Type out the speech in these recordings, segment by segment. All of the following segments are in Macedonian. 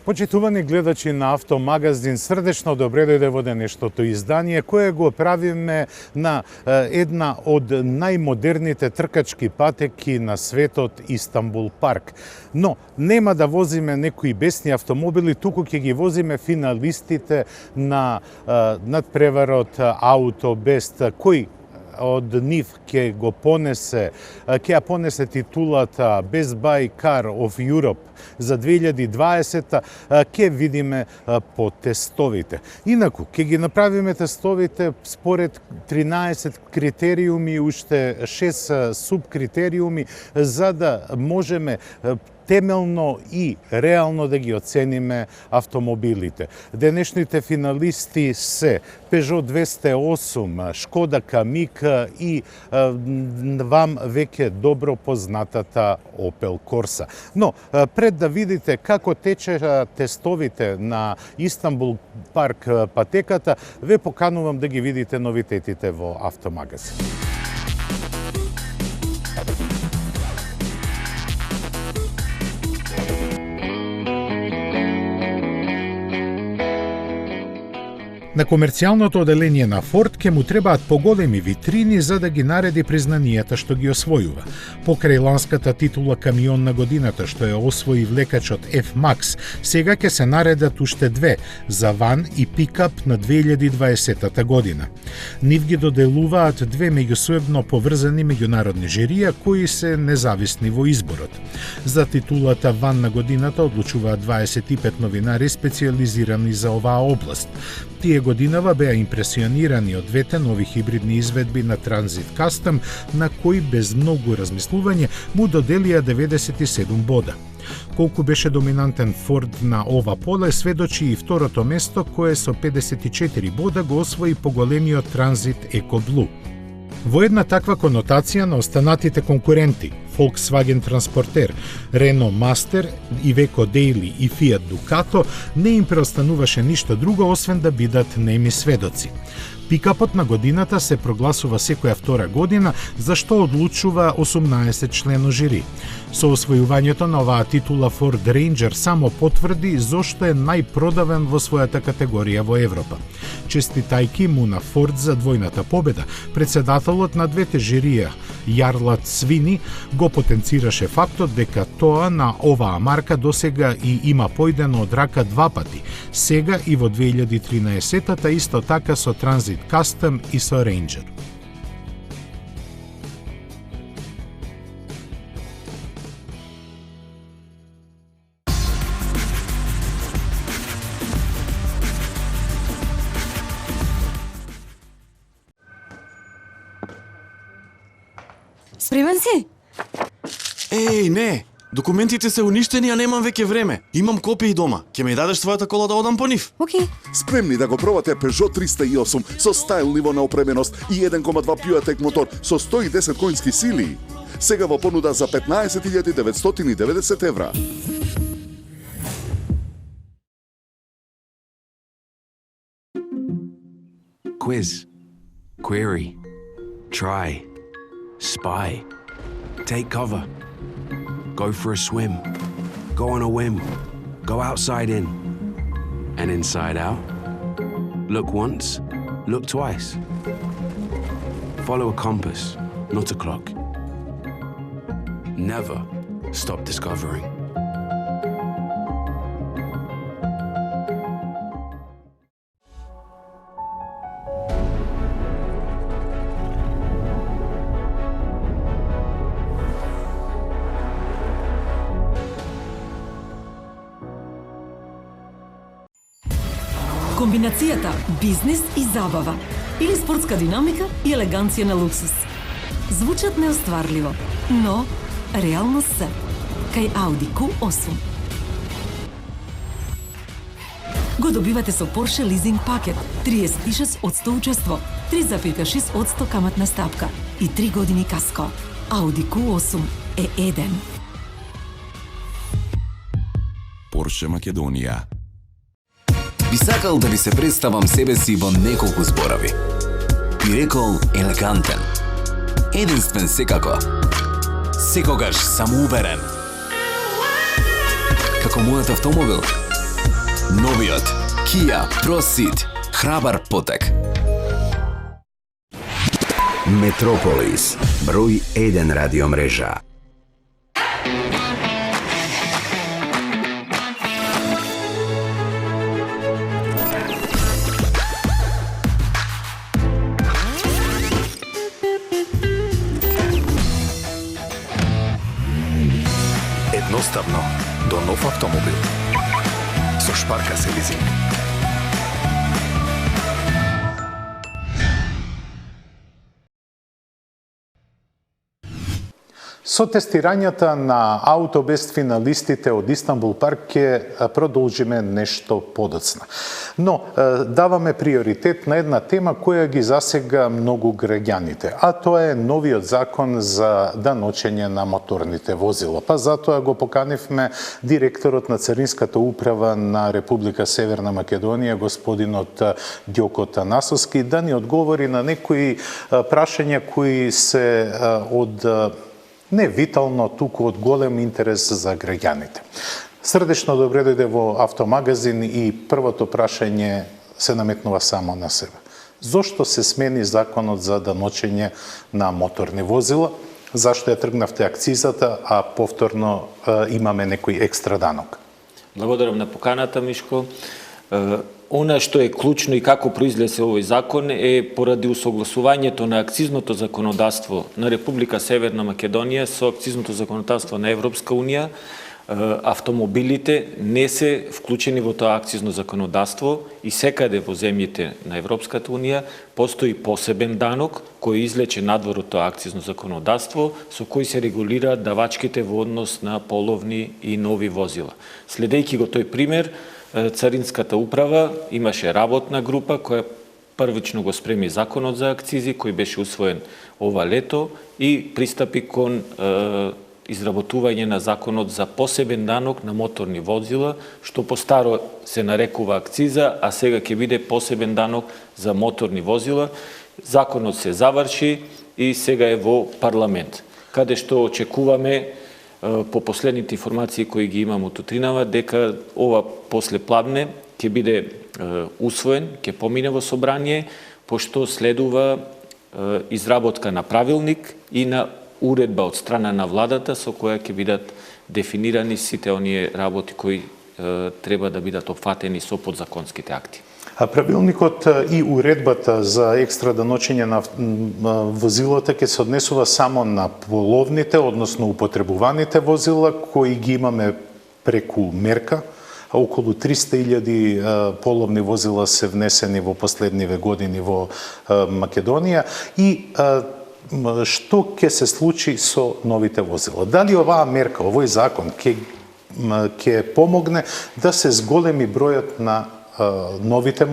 Почитувани гледачи на Автомагазин, срдечно добре дојде во денешното издание, кое го правиме на една од најмодерните тркачки патеки на светот, Истанбул парк. Но нема да возиме некои бесни автомобили, туку ќе ги возиме финалистите на надпреварот Аутобест, кој од нив ќе ја понесе титулата Best Buy Car of Europe за 2020, ќе видиме по тестовите. Инаку, ќе ги направиме тестовите според 13 критериуми, уште 6 субкритериуми, за да можеме темелно и реално да ги оцениме автомобилите. Денешните финалисти се Peugeot 208, Шкода Камик и вам веќе добро познатата Opel Corsa. Но пред да видите како тече тестовите на Истанбул парк патеката, ве поканувам да ги видите новитетите во Автомагазин. На комерцијалното оделение на Форд ќе му требаат поголеми витрини за да ги нареди признанијата што ги освојува. Покрај ланската титула камион на годината што ја освои влекачот F-Max, сега ќе се наредат уште две за ван и пикап на 2020 година. Нив ги доделуваат две меѓусоебно поврзани меѓународни жирија кои се независни во изборот. За титулата ван на годината одлучуваат 25 новинари специјализирани за оваа област. Тие годинава беа импресионирани од двете нови хибридни изведби на Transit Custom, на кои без многу размислување му доделија 97 бода. Колку беше доминантен Форд на ова поле, сведочи и второто место, кое со 54 бода го освои поголемиот Transit Eco Blue. Во една таква конотација на останатите конкуренти, Volkswagen Transporter, Renault Master, Iveco Daily и Fiat Ducato, не им преостануваше ништо друго освен да бидат неми сведоци. Пикапот на годината се прогласува секоја втора година, за што одлучува 18 члено жири. Со освојувањето на оваа титула Ford Ranger само потврди зошто е најпродавен во својата категорија во Европа. Честитајки му на Ford за двојната победа, председателот на двете жирија, Јарлат Свини, го потенцираше фактот дека тоа на оваа марка досега и има појдено од рака два пати, сега и во 2013-та исто така со Transit Custom и со Ranger. Спремен си? Еј, не! Документите се уништени, а немам веќе време. Имам копии дома. Ќе ми дадеш својата кола да одам по нив? Океј. Спремни да го пробате Peugeot 308 со стайл ниво на опременост и 1.2 PureTech мотор со 110 коњски сили. Сега во понуда за 15.990 евра. Quiz, query, try, spy, take cover, go for a swim, go on a whim, go outside in, and inside out. Look once, look twice. Follow a compass, not a clock. Never stop discovering. Комбинацијата бизнес и забава или спортска динамика и елеганција на луксус. Звучат неостварливо, но реално се. Кај Audi Q8. Го добивате со Porsche лизинг пакет, 36% учество, 3,6% каматна стапка и 3 години каско. Audi Q8 е еден. Porsche Македонија. Би сакал да ви се представам себе си во неколку зборови. Би рекол елегантен. Единствен секако. Секогаш самоуверен. Како мојот автомобил, Новиот Kia Proceed. Храбар потек. Метрополис. Број 1 радиомрежа. Едноставно до нов автомобил. Со Шпарка се лизинг. Со тестирањата на аутобест финалистите од Истанбул парк ќе продолжиме нешто подоцна. Но даваме приоритет на една тема која ги засега многу граѓаните, а тоа е новиот закон за даночење на моторните возила. Па затоа го поканивме директорот на Царинската управа на Република Северна Македонија, господинот Ѓоко Танасовски, да ни одговори на некои прашања кои се од не витално, туку од голем интерес за граѓаните. Срдечно добре дојде во Автомагазин и првото прашање се наметнува само на себе. Зошто се смени законот за даночење на моторни возила? Зашто ја тргнавте акцизата, а повторно имаме некој екстра данок? Благодарам на поканата, Мишко. Она што е клучно и како произлезе овој закон е поради усогласувањето на акцизното законодавство на Република Северна Македонија со акцизното законодавство на Европска Унија. Автомобилите не се вклучени во тоа акцизно законодавство и секаде во земјите на Европската Унија постои посебен данок кој излече надвор од тоа акцизно законодавство со кој се регулираат давачките во однос на половни и нови возила. Следејќи го тој пример, Царинската управа имаше работна група која првично го спреми законот за акцизи кој беше усвоен ова лето и пристапи кон изработување на законот за посебен данок на моторни возила, што постаро се нарекува акциза, а сега ќе биде посебен данок за моторни возила. Законот се заврши и сега е во парламент, каде што очекуваме по последните информации кои ги имам од утринава, дека ова после пладне ќе биде усвоен, ќе помине во собрание, пошто следува изработка на правилник и на уредба од страна на владата со која ќе бидат дефинирани сите оние работи кои треба да бидат опфатени со подзаконските акти. А правилникот и уредбата за екстра даночење на возилата ќе се однесува само на половните, односно употребуваните возила кои ги имаме преку мерка. Околу 300.000 половни возила се внесени во последниве години во Македонија и што ќе се случи со новите возила? Дали оваа мерка, овој закон ќе помогне да се зголеми бројот на новите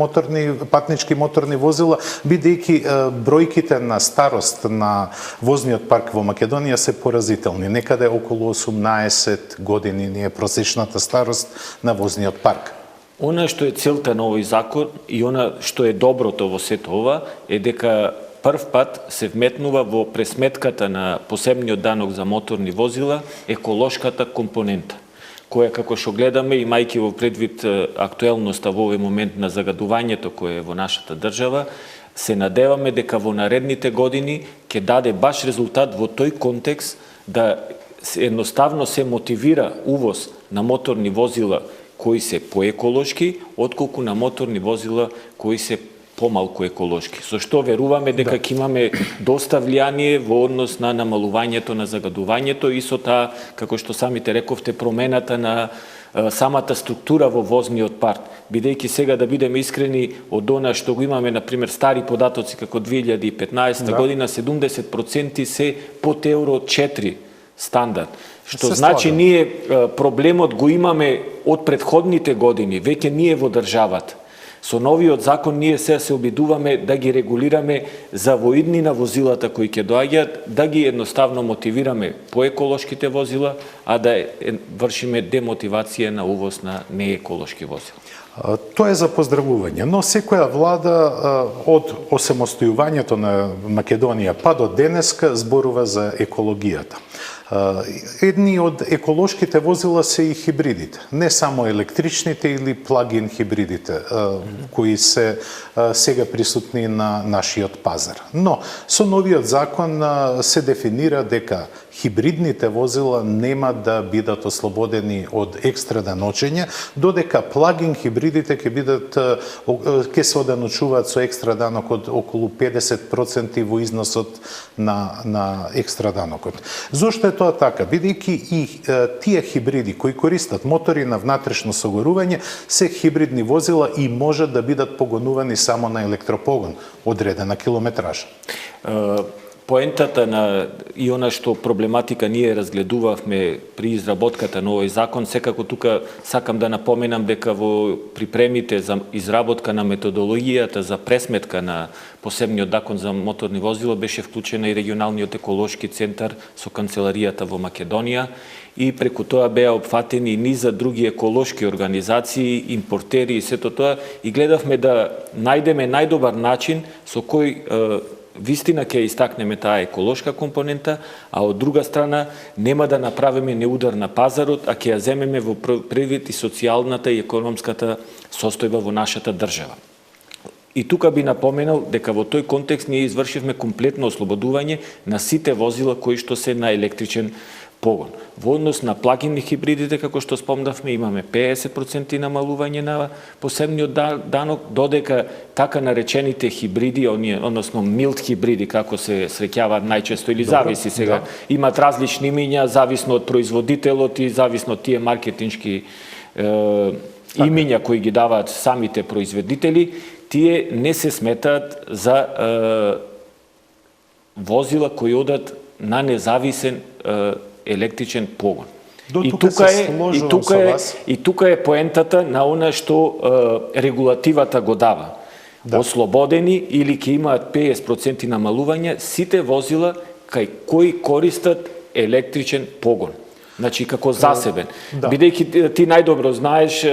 патнички моторни возила, бидејќи бројките на старост на возниот парк во Македонија се поразителни. Некаде околу 18 години ни е просечната старост на возниот парк. Она што е целта на овој закон и она што е доброто во сето ова е дека прв пат се вметнува во пресметката на посебниот данок за моторни возила еколошката компонента, која како што гледаме, имајќи во предвид актуелноста во овој момент на загадувањето кое е во нашата држава, се надеваме дека во наредните години ќе даде баш резултат во тој контекст да едноставно се мотивира увоз на моторни возила кои се поеколошки, отколку на моторни возила кои се помалку еколошки. Со што веруваме дека ќе имаме доста влијание во однос на намалувањето на загадувањето и со таа, како што самите рековте, промената на самата структура во возниот парк. Бидејќи сега, да бидеме искрени, од она што го имаме, например, стари податоци како 2015 година, 70% се под Евро 4 стандард. Што значи ние проблемот го имаме од претходните години, веќе ние во државата. Со новиот закон ние сега се обидуваме да ги регулираме за воидни на возилата кои ќе доаѓаат, да ги едноставно мотивираме по еколошките возила, а да вршиме демотивација на увоз на нееколошки возила. Тоа е за поздравување, но секоја влада од осамостојувањето на Македонија па до денеска зборува за екологијата. Едни од еколошките возила се и хибридите, не само електричните или плагин хибридите, кои се сега присутни на нашиот пазар. Но со новиот закон се дефинира дека хибридните возила нема да бидат ослободени од екстра даночење, додека плагин хибридите ќе се оданочуваат со екстра данок од околу 50% во износот на екстра данокот. Зошто е тоа така? Бидејќи и тие хибриди кои користат мотори на внатрешно согорување се хибридни возила и можат да бидат погонувани само на електропогон одредена километража. Поентата на и она што проблематика ние разгледувавме при изработката на овој закон, секако тука сакам да напоменам дека во припремите за изработка на методологијата за пресметка на посебниот закон за моторни возила беше вклучена и регионалниот еколошки центар со канцеларијата во Македонија и преку тоа беа опфатени низа други еколошки организации, импортери и сето тоа и гледавме да најдеме најдобар начин со кој вистина ќе истакнеме таа еколошка компонента, а од друга страна нема да направиме неудар на пазарот, а ќе ја земеме во предвид и социјалната и економската состојба во нашата држава. И тука би напоменал дека во тој контекст ние извршивме комплетно ослободување на сите возила кои што се на електричен погон. Во однос на плагинни хибридите, како што спомнавме, имаме 50% намалување на посебниот данок, додека така наречените хибриди, односно милд хибриди, како се среќаваат најчесто или зависи сега, имат различни имиња, зависно од производителот и зависно од тие маркетиншки имиња кои ги даваат самите производители, тие не се сметаат за возила кои одат на независен електричен погон. И тука е поентата на она што регулативата го дава. Да. Ослободени или ќе имаат 50% намалување сите возила кај кои користат електричен погон. Значи како засебен. Да. Бидејќи ти најдобро знаеш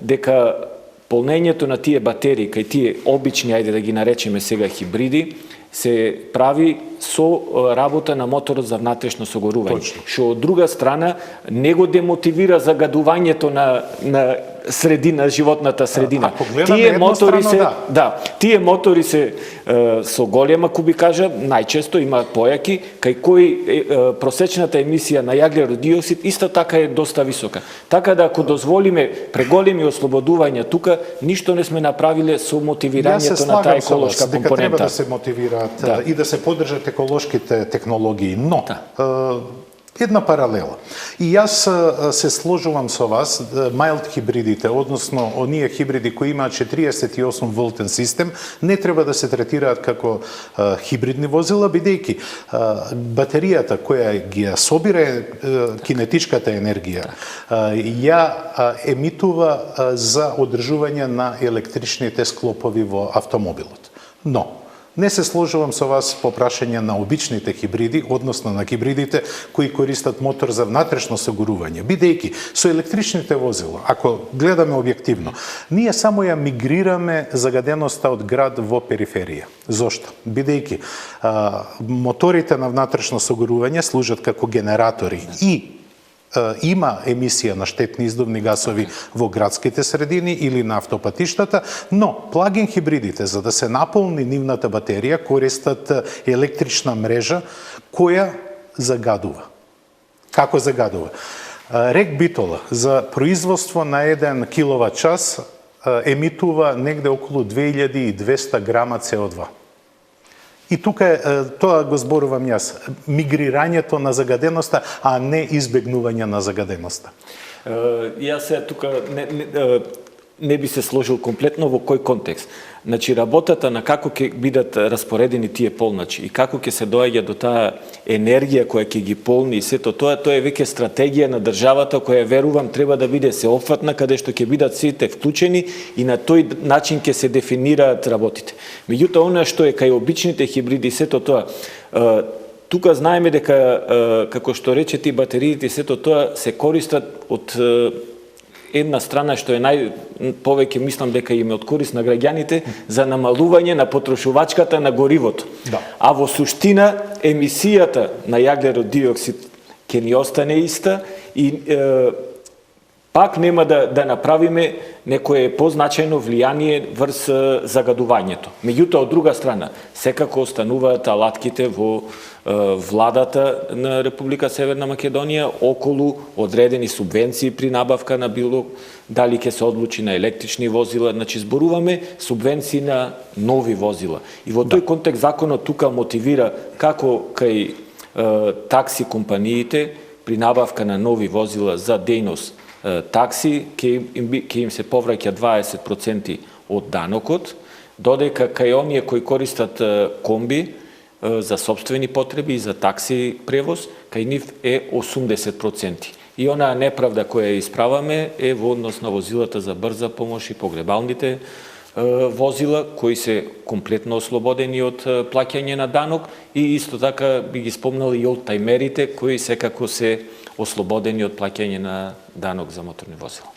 дека полнењето на тие батерии кај тие обични, ајде да ги наречеме сега хибриди, се прави со работа на моторот за внатрешно согорување. Што од друга страна не го демотивира загадувањето на средина, животната средина. Тие мотори тие мотори се со голема кубикажа, најчесто имаат појаки, кај кои просечната емисија на јаглеров диоксид исто така е доста висока. Така да ако дозволиме преголеми ослободувања тука, ништо не сме направиле со мотивирањето на таа еколошка компонента. Дека треба да се мотивираат и да се поддржат еколошките технологии, но една паралела. И јас се сложувам со вас, мајлд хибридите, односно оние хибриди кои имаат 48 волтен систем, не треба да се третираат како хибридни возила, бидејќи батеријата која ги ја собира кинетичката енергија, ја емитува за одржување на електричните склопови во автомобилот. Но не се сложувам со вас по прашање на обичните хибриди, односно на хибридите кои користат мотор за внатрешно согорување, бидејќи со електричните возила, ако гледаме објективно, ние само ја мигрираме загаденоста од град во периферија. Зошто? Бидејќи моторите на внатрешно согорување служат како генератори и има емисија на штетни издувни гасови во градските средини или на автопатиштата, но плагин хибридите, за да се наполни нивната батерија, користат електрична мрежа која загадува. Како загадува? Рек Битола за производство на 1 киловат час емитува негде околу 2200 грама CO2. И тука тоа го зборувам јас, мигрирањето на загаденоста, а не избегнување на загаденоста. Јас тука не би се сложил комплетно во кој контекст. Значи, работата на како ќе бидат распоредени тие полночи и како ќе се доаѓа до таа енергија која ќе ги полни и сето тоа е веќе стратегија на државата која верувам треба да биде сеопфатна, каде што ќе бидат сите вклучени и на тој начин ќе се дефинираат работите. Меѓутоа, она што е кај обичните хибриди, сето тоа, тука знаеме дека, како што рече ти батериите и сето тоа се користат од една страна што е повеќе мислам дека им е од корист на граѓаните за намалување на потрошувачката на горивото. Да. А во суштина емисијата на јаглеров диоксид ќе ни остане иста и пак нема да направиме некое позначајно влијание врз загадувањето. Меѓутоа, од друга страна, секако остануваат алатките во владата на Република Северна Македонија околу одредени субвенции при набавка на било дали ќе се одлучи на електрични возила, значи зборуваме субвенции на нови возила. И во тој контекст законот тука мотивира како кај такси компаниите при набавка на нови возила за дејност такси ќе им се повраќа 20% од данокот, додека кај оние кои користат комби за собствени потреби и за такси превоз, кај нив е 80%. И онаа неправда која ја исправаме е во однос на возилата за брза помош и погребалните возила, кои се комплетно ослободени од плаќање на данок, и исто така би ги спомнал и олдтаймерите, кои секако се ослободени од плаќање на данок за моторни возила.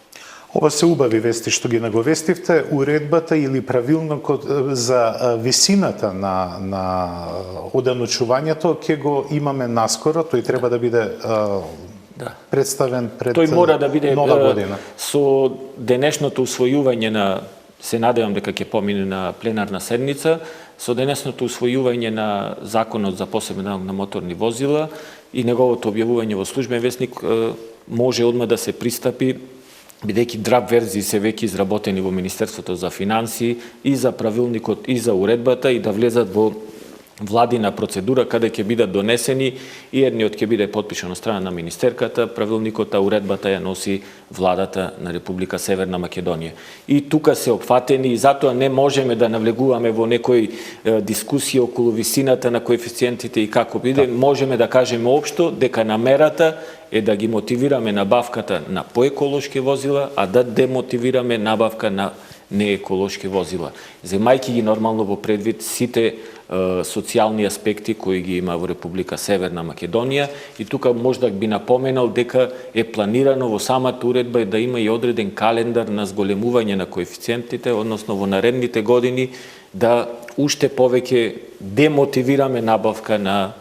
Ова се убави вести што ги наговестивте. Уредбата или правилникот за висината на оданочувањето ќе го имаме наскоро. Тој треба да биде представен пред Тој мора да биде нова година. Со денешното усвојување на, се надевам дека ќе помине на пленарна седница, со денесното усвојување на законот за посебен данок на моторни возила и неговото објавување во службен весник, може одма да се пристапи, бидејќи драп верзии се веќе изработени во Министерството за финансии и за правилникот и за уредбата, и да влезат во владина процедура каде ќе бидат донесени, и едниот ќе биде потпишан од страна на министерката, правилникот, а уредбата ја носи владата на Република Северна Македонија. И тука се опфатени, и затоа не можеме да навлегуваме во некои дискусија околу висината на коефициентите и како биде. Можеме да кажеме општо дека намерата е да ги мотивираме набавката на поеколошки возила, а да демотивираме набавка на нееколошки возила. Земајќи ги нормално во предвид сите социјални аспекти кои ги има во Република Северна Македонија, и тука можда би напоменал дека е планирано во самата уредба да има и одреден календар на зголемување на коефициентите, односно во наредните години да уште повеќе демотивираме набавка на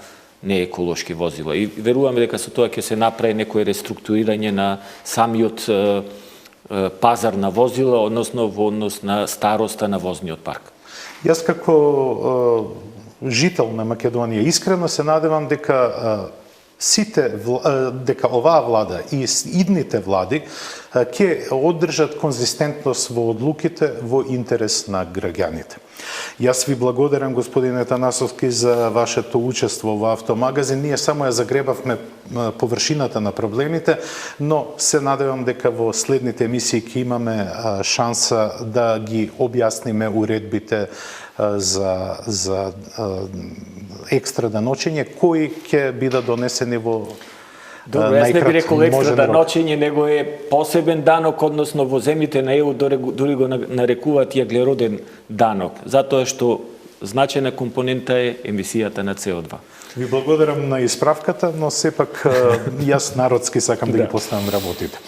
нееколошки возила. И веруваме дека со тоа ќе се направи некое реструктурирање на самиот пазар на возила, односно во однос на староста на возниот парк. Јас како жител на Македонија искрено се надевам дека дека оваа влада и идните влади ќе одржат конзистентност во одлуките во интерес на граѓаните. Јас ви благодарам, господине Танасовски, за вашето учество во Автомагазин. Ние само ја загребавме површината на проблемите, но се надевам дека во следните емисии ќе имаме шанса да ги објасниме уредбите за екстра даночење, кои ќе бидат донесени во Добро, јас не би рекол екстра даночење, него е посебен данок, односно во земјите на ЕУ дури го нарекуваат и аглероден данок, затоа што значајна компонента е емисијата на CO2. Ви благодарам на исправката, но сепак јас народски сакам да ги поставам работите.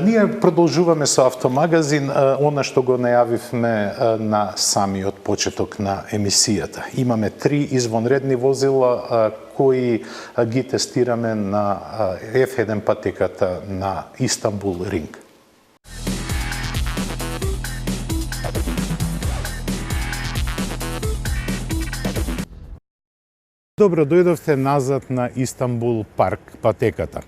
Ние продолжуваме со Автомагазин, она што го најавивме на самиот почеток на емисијата. Имаме 3 извонредни возила кои ги тестираме на F1 патеката на Истанбул Ринг. Добро дојдовте назад на Истанбул парк патеката.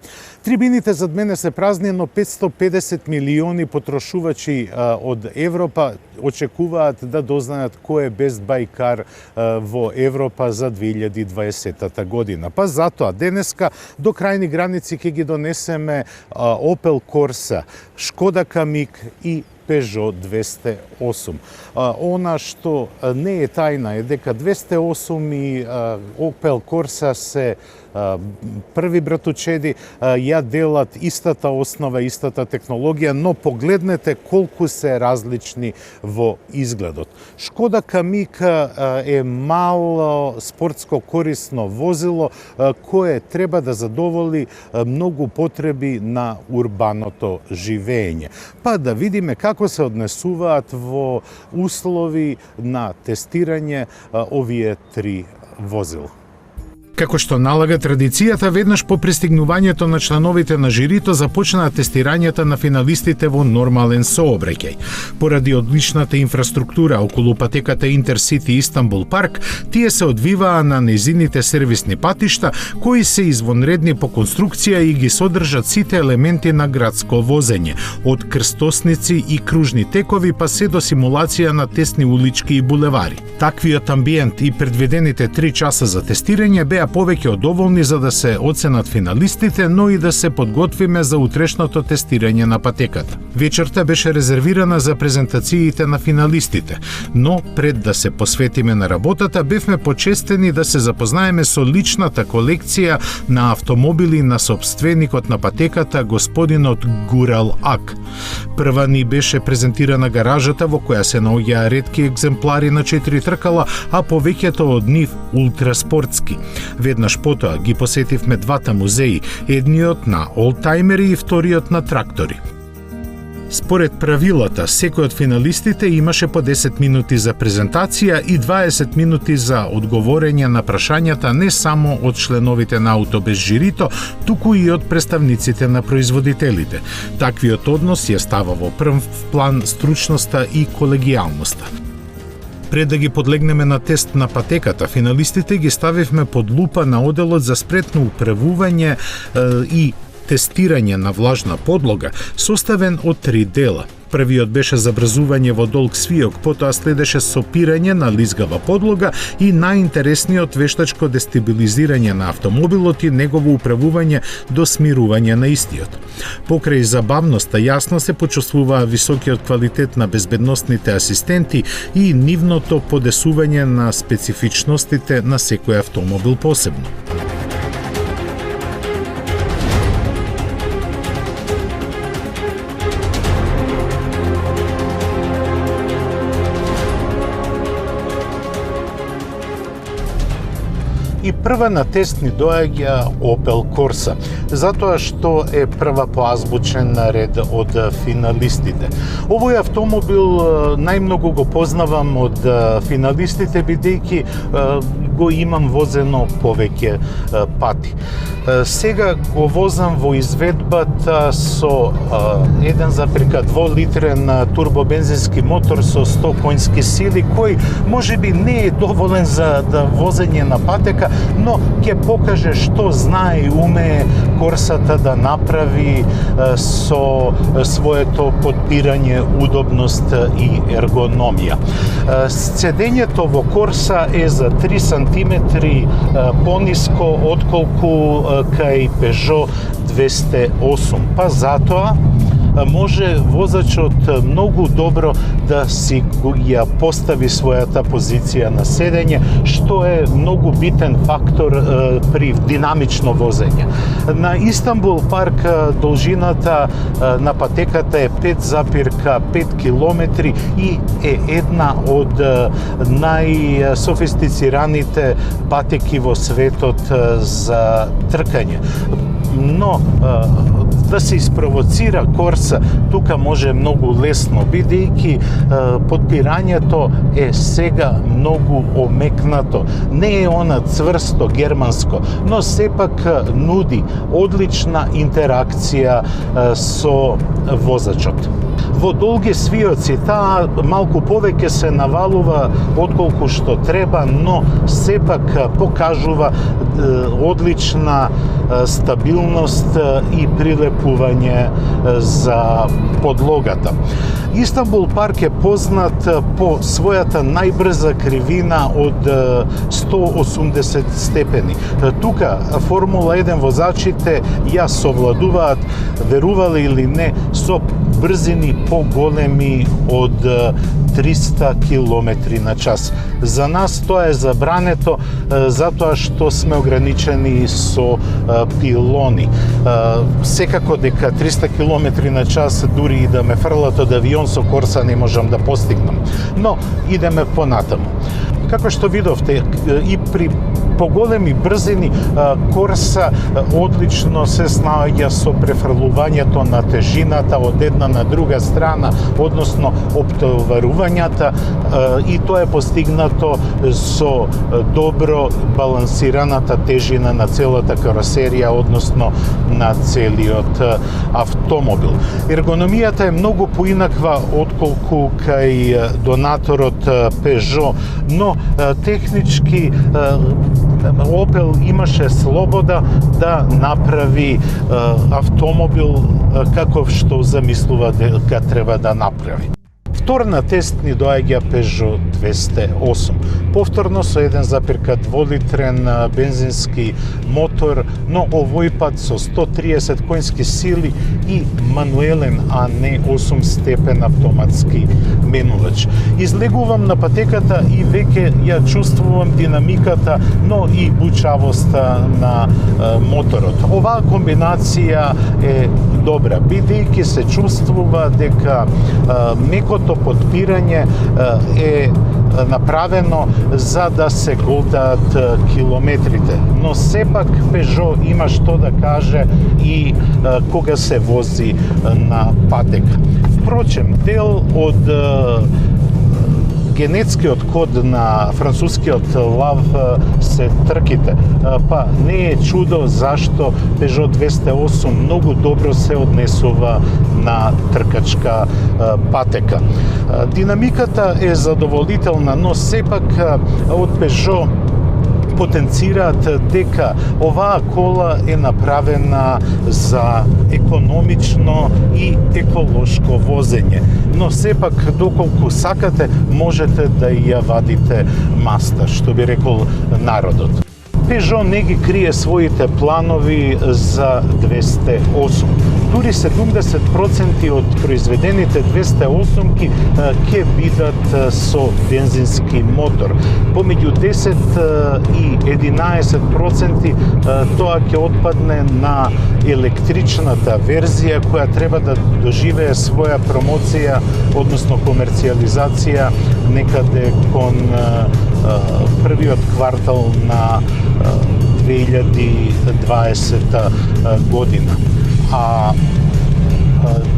Трибините зад мене се празни, но 550 милиони потрошувачи од Европа очекуваат да дознаат кој е Best Buy Car во Европа за 2020 година. Па затоа денеска до крајни граници ќе ги донесеме Opel Corsa, Škoda Kamiq и Peugeot 208. Она што не е тајна е дека 208 и Opel Corsa се први братучеди, ја делат истата основа, истата технологија, но погледнете колку се различни во изгледот. Škoda Kamiq е мало спортско корисно возило кое треба да задоволи многу потреби на урбаното живење. Па да видиме како се однесуваат во услови на тестирање овие 3 возила. Како што налага традицијата, веднаш по пристигнувањето на членовите на жирито започнаа тестирањата на финалистите во нормален сообраќај. Поради одличната инфраструктура околу патеката Интерсити Истанбул парк, тие се одвиваа на нејзините сервисни патишта, кои се извонредни по конструкција и ги содржат сите елементи на градско возење, од крстосници и кружни текови па се до симулација на тесни улички и булевари. Таквиот амбиент и предвидените 3 часа за тестирање беа повеќе од доволни за да се оценат финалистите, но и да се подготвиме за утрешното тестирање на патеката. Вечерта беше резервирана за презентациите на финалистите, но пред да се посветиме на работата, бевме почестени да се запознаеме со личната колекција на автомобили на собственикот на патеката, господинот Гурал Ак. Прва ни беше презентирана гаражата во која се наоѓаа ретки екземплари на 4 тркала, а повеќето од нив ултраспортски. Веднаш потоа ги посетивме двата музеи, едниот на олтајмери и вториот на трактори. Според правилата, секој од финалистите имаше по 10 минути за презентација и 20 минути за одговорење на прашањата не само од членовите на Ауто без жирито, туку и од представниците на производителите. Таквиот однос ја става во прв план стручноста и колегијалноста. Пред да ги подлегнеме на тест на патеката, финалистите ги ставивме под лупа на оделот за спретно управување и тестирање на влажна подлога, составен од 3 дела. Првиот беше забрзување во долг свиок, потоа следеше сопирање на лизгава подлога и најинтересниот вештачко дестабилизирање на автомобилот и негово управување до смирување на истиот. Покрај забавноста јасно се почувствуваа високиот квалитет на безбедносните асистенти и нивното подесување на специфичностите на секој автомобил посебно. И прва на тест ни доаѓа Opel Corsa, затоа што е прва по азбучен ред од финалистите. Овој автомобил најмногу го познавам од финалистите, бидејќи го имам возено повеќе пати. Сега го возам во изведбата со 1,2 литрен турбобензински мотор со 100 конски сили, кој можеби не е доволен за возење на патека, но ќе покаже што знае и умее Корсата да направи со своето подбирање, удобност и ергономија. Седењето во Корса е за 3 сантиметри пониско отколку кај Peugeot 208, па затоа може возачот многу добро да си ја постави својата позиција на седење, што е многу битен фактор при динамично возење. На Истанбул парк должината на патеката е 5,5 километри и е една од најсофистицираните патеки во светот за тркање. Но да се испровоцира Корса тука може многу лесно, бидејќи подпирањето е сега многу омекнато. Не е она цврсто германско, но сепак нуди одлична интеракција со возачот. Во долги свиоци таа малку повеќе се навалува отколку што треба, но сепак покажува одлична стабилност и прилепување за подлогата. Истанбул парк е познат по својата најбрза кривина од 180 степени. Тука Формула 1 возачите ја совладуваат, верували или не, со брзини поголеми од 300 км на час. За нас тоа е забрането затоа што сме ограничени со пилони. Секако дека 300 км на час дури и да ме фрлат од авион со Корса не можам да постигнам. Но идеме понатаму. Како што видовте и при поголеми брзини Корса одлично се снаоѓа со префрлувањето на тежината од една на друга страна, односно оптоварувањата, и тоа е постигнато со добро балансираната тежина на целата каросерија, односно на целиот автомобил. Ергономијата е многу поинаква отколку кај донаторот Peugeot, но технички Opel имаше слобода да направи автомобил каков што замислува дека треба да направи. Втор на тест ни доаѓа Peugeot 208. Повторно со 1,2 литрен бензински мотор, но овој пат со 130 коњски сили и мануелен, а не 8-степен автоматски менувач. Излегувам на патеката и веќе ја чувствувам динамиката, но и бучавоста на моторот. Оваа комбинација е добра, бидејќи се чувствува дека мекото подпирање е направено за да се голтаат километрите. Но сепак Peugeot има што да каже и кога се вози на патека. Впрочем, дел од генетскиот код на францускиот лав се трките. Па не е чудо зашто Peugeot 208 многу добро се однесува на тркачка патека. Динамиката е задоволителна, но сепак од Peugeot потенцираат дека оваа кола е направена за економично и еколошко возење. Но сепак, доколку сакате, можете да ја вадите маста, што би рекол народот. Peugeot не ги крие своите планови за 208. Дури 70% од произведените 208-ки ќе бидат со бензински мотор. Помеѓу 10 и 11% тоа ќе отпадне на електричната верзија, која треба да доживее своја промоција, односно комерцијализација некаде кон првиот квартал на 2020 година. А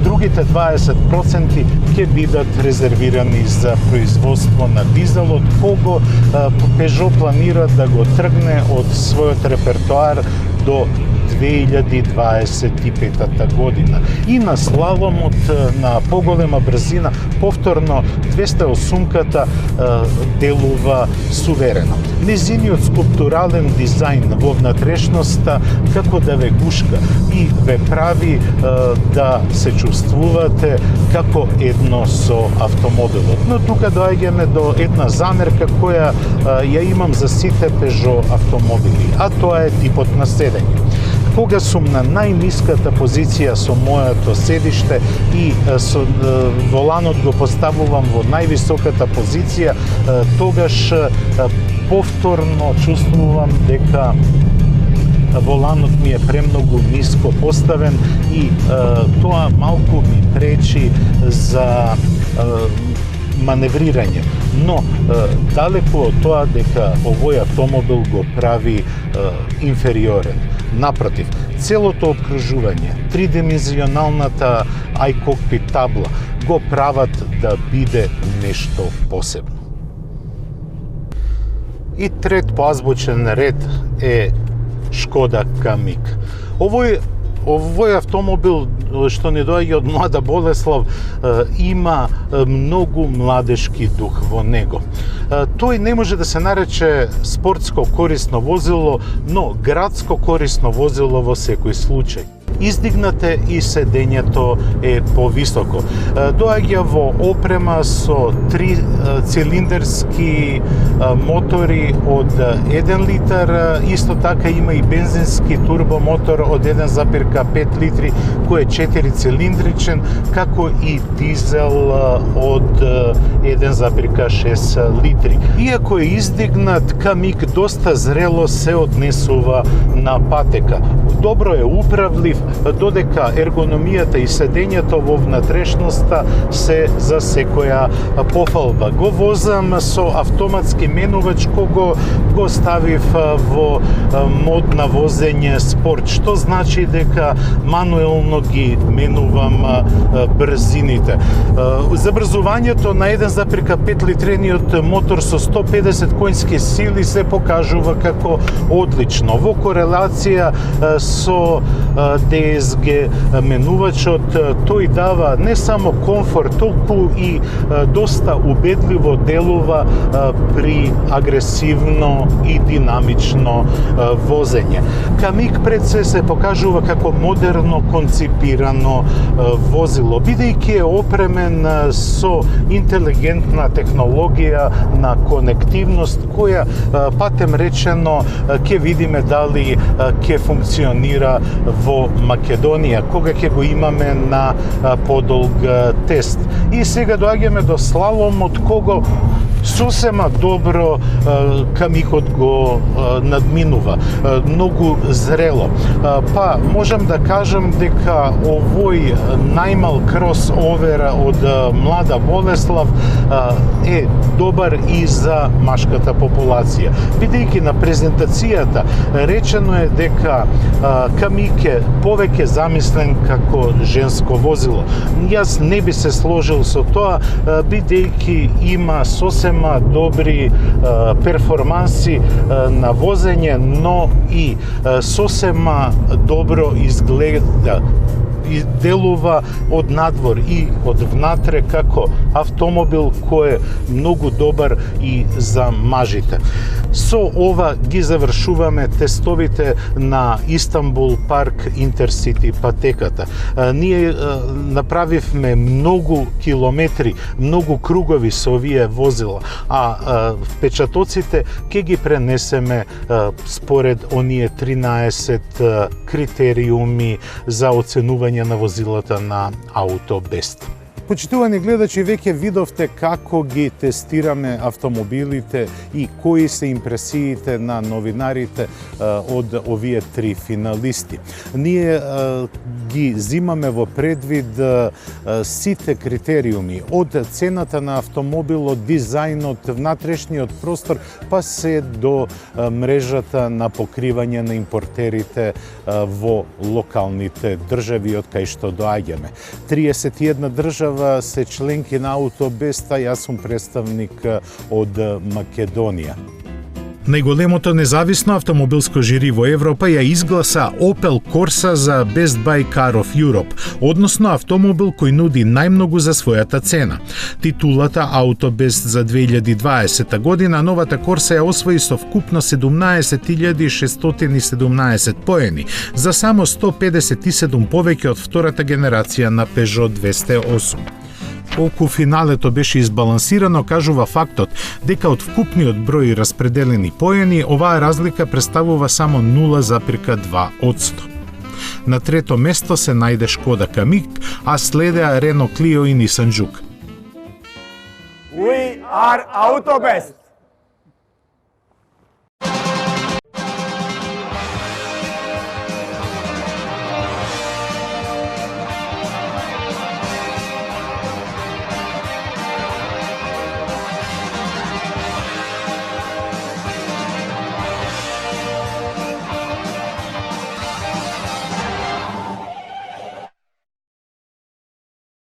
другите 20% ќе бидат резервирани за производство на дизелот, кого Peugeot планира да го тргне од својот репертоар до 2025 година. И на слаломот на поголема брзина, повторно 208-ката делува суверено. Незиниот скулптурален дизајн во внатрешноста како да ве гушка и ве прави да се чувствувате како едно со автомобилот. Но тука доаѓаме до една замерка која ја имам за сите Peugeot автомобили, а тоа е типот на седење. Кога сум на најниската позиција со моето седиште и со воланот го поставувам во највисоката позиција, тогаш повторно чувствувам дека воланот ми е премногу ниско поставен и тоа малку ми пречи за маневрирање. Но далеку од тоа дека овој автомобил го прави инфериорен. Напротив, целото обкружување, тридимензионалната iCockpit табла го прават да биде нешто посебно. И трет по азбучен ред е Шкода Камик. Овој автомобил што ни доаѓа од млада Болеслав има многу младешки дух во него. Тој не може да се нарече спортско корисно возило, но градско корисно возило во секој случај. Издигнате и седењето е повисоко. Доаѓа во опрема со 3 цилиндерски мотори од 1 литар, исто така има и бензински турбомотор од 1,5 литри, кој е 4 цилиндричен, како и дизел од 1,6 литри. Иако е издигнат, Камик доста зрело се однесува на патека. Добро е управлив, додека ергономијата и седењето во внатрешноста се за секоја пофалба. Го возам со автоматски менувач кого го ставив во мод на возење спорт, што значи дека мануелно ги менувам брзините. Забрзувањето на 1,5 литрениот мотор со 150 конски сили се покажува како одлично. Во корелација со DSG менувачот, тој дава не само комфорт, толку и доста убедливо делува при агресивно и динамично возење. Камик пред се покажува како модерно конципирано возило, бидејќи е опремен со интелигентна технологија на конективност, која патем речено ќе видиме дали ќе функционира во Македонија, кога ќе го имаме на подолг тест. И сега доаѓаме до слаломот, кого сосема добро камикот го надминува, многу зрело. Па можам да кажам дека овој најмал кросовер од млада Болеслав е добар и за машката популација. Бидејќи на презентацијата речено е дека камик е повеќе замислен како женско возило. Јас не би се сложил со тоа, бидејќи има сосема добри перформанси на возење, но и сосема добро изгледа и делува од надвор и од внатре како автомобил кој е многу добар и за мажите. Со ова ги завршуваме тестовите на Истанбул Парк Интерсити патеката. Ние направивме многу километри, многу кругови со овие возила, а впечатоците ќе ги пренесеме според оние 13 критериуми за оценување на возилата на Автобест. Почитувани гледачи, веќе видовте како ги тестираме автомобилите и кои се импресиите на новинарите од овие три финалисти. Ние ги зимаме во предвид сите критериуми, од цената на автомобилот, дизајнот, внатрешниот простор, па се до мрежата на покривање на импортерите во локалните држави од кај што доаѓаме. 31 држава се членки на Автобест, а јас сум представник од Македонија. Најголемото независно автомобилско жири во Европа ја изгласа Opel Corsa за Best Buy Car of Europe, односно автомобил кој нуди најмногу за својата цена. Титулата Автобест за 2020 година новата Corsa ја освои со вкупно 17.617 поени, за само 157 повеќе од втората генерација на Peugeot 208. Колку финалето беше избалансирано, кажува фактот дека од вкупниот број распределени поени, оваа разлика представува само 0,2%. На трето место се најде Шкода Камик, а следеа Рено Клио и Нисан Джук. We are Autobest!